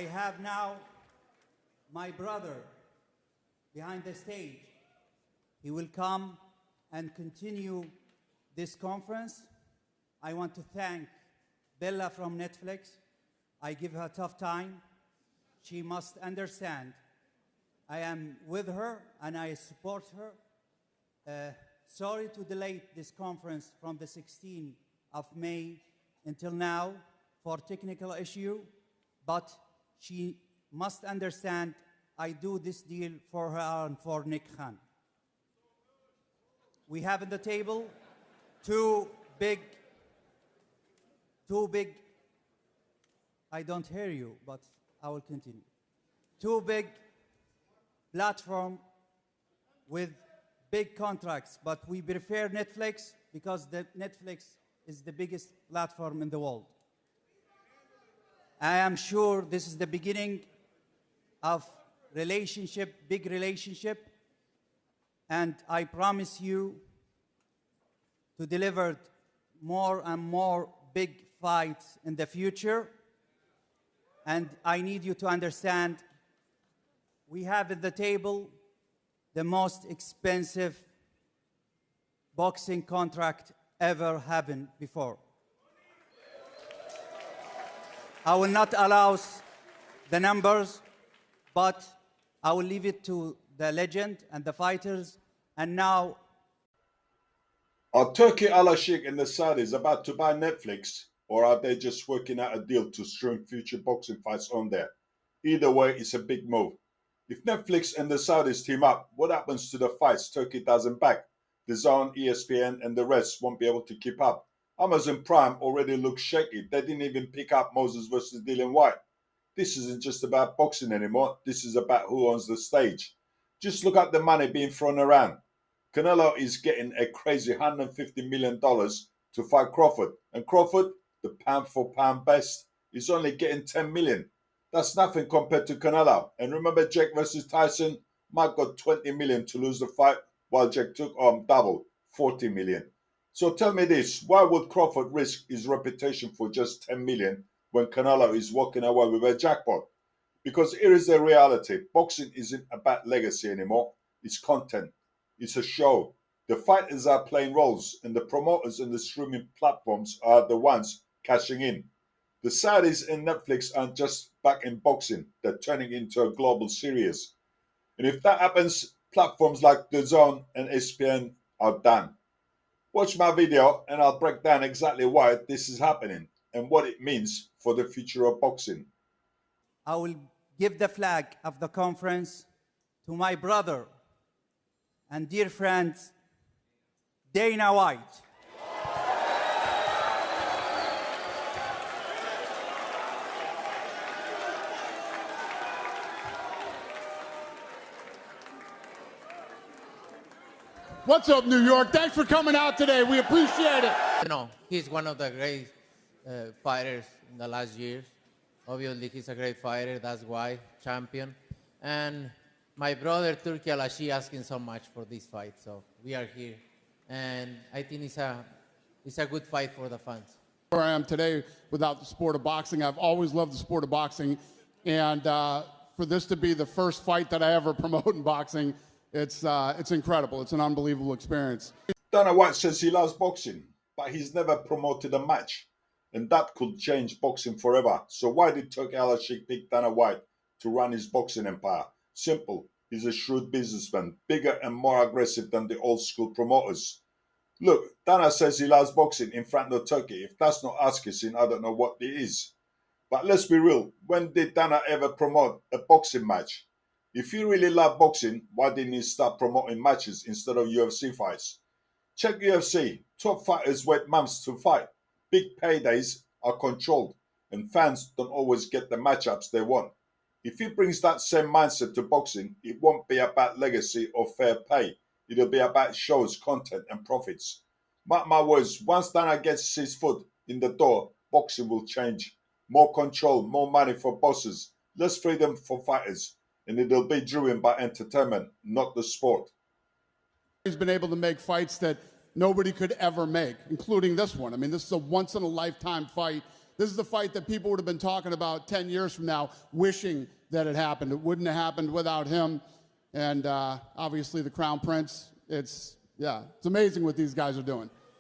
I have now my brother behind the stage. He will come and continue this conference. I want to thank Bella from Netflix. I give her a tough time. She must understand I am with her and I support her. Sorry to delay this conference from the 16th of May until now for technical issue, but she must understand I do this deal for her and for Nick Khan. We have on the table two big, I don't hear you, but I will continue. Two big platform with big contracts, but we prefer Netflix because Netflix is the biggest platform in the world. I am sure this is the beginning of relationship, big relationship, and I promise you to deliver more and more big fights in the future. And I need you to understand, we have at the table the most expensive boxing contract ever happened before. I will not allow the numbers, but I will leave it to the legend and the fighters. And now, are Turki Alalshik and the Saudis about to buy Netflix, or are they just working out a deal to stream future boxing fights on there? Either way, it's a big move. If Netflix and the Saudis team up, what happens to the fights Turkey doesn't back? DAZN, ESPN, and the rest won't be able to keep up. Amazon Prime already looks shaky. They didn't even pick up Moses versus Dillian Whyte. This isn't just about boxing anymore. This is about who owns the stage. Just look at the money being thrown around. Canelo is getting a crazy $150 million to fight Crawford. And Crawford, the pound for pound best, is only getting $10 million. That's nothing compared to Canelo. And remember Jake versus Tyson? Mike got $20 million to lose the fight, while Jake took double, $40 million. So tell me this, why would Crawford risk his reputation for just $10 million when Canelo is walking away with a jackpot? Because here is the reality. Boxing isn't about legacy anymore. It's content. It's a show. The fighters are playing roles, and the promoters and the streaming platforms are the ones cashing in. The Saudis and Netflix aren't just back in boxing. They're turning into a global series. And if that happens, platforms like DAZN and ESPN are done. Watch my video and I'll break down exactly why this is happening and what it means for the future of boxing. I will give the flag of the conference to my brother and dear friend, Dana White. What's up, New York? Thanks for coming out today. We appreciate it. You know, he's one of the great fighters in the last years. Obviously, he's a great fighter. That's why champion. And my brother Turki Alalshik asking so much for this fight, so we are here. And I think it's a good fight for the fans. Where I am today without the sport of boxing. I've always loved the sport of boxing, and for this to be the first fight that I ever promote in boxing, it's incredible. It's an unbelievable experience. Dana White says he loves boxing, but he's never promoted a match, and that could change boxing forever. So why did Turki Alalshik pick Dana White to run his boxing empire? Simple. He's a shrewd businessman, bigger and more aggressive than the old school promoters. Look, Dana says he loves boxing in front of Turkey. If that's not ass kissing, I don't know what it is. But let's be real. When did Dana ever promote a boxing match? If you really love boxing, why didn't he start promoting matches instead of UFC fights? Check UFC. Top fighters wait months to fight. Big paydays are controlled, and fans don't always get the matchups they want. If he brings that same mindset to boxing, it won't be about legacy or fair pay. It'll be about shows, content, and profits. Mark my words, once Dana gets his foot in the door, boxing will change. More control, more money for bosses, less freedom for fighters, and it'll be driven by entertainment, not the sport. He's been able to make fights that nobody could ever make, including this one. I mean, this is a once-in-a-lifetime fight This is the fight that people would have been talking about 10 years from now, wishing that it happened. It wouldn't have happened without him. And obviously the Crown Prince, it's amazing what these guys are doing.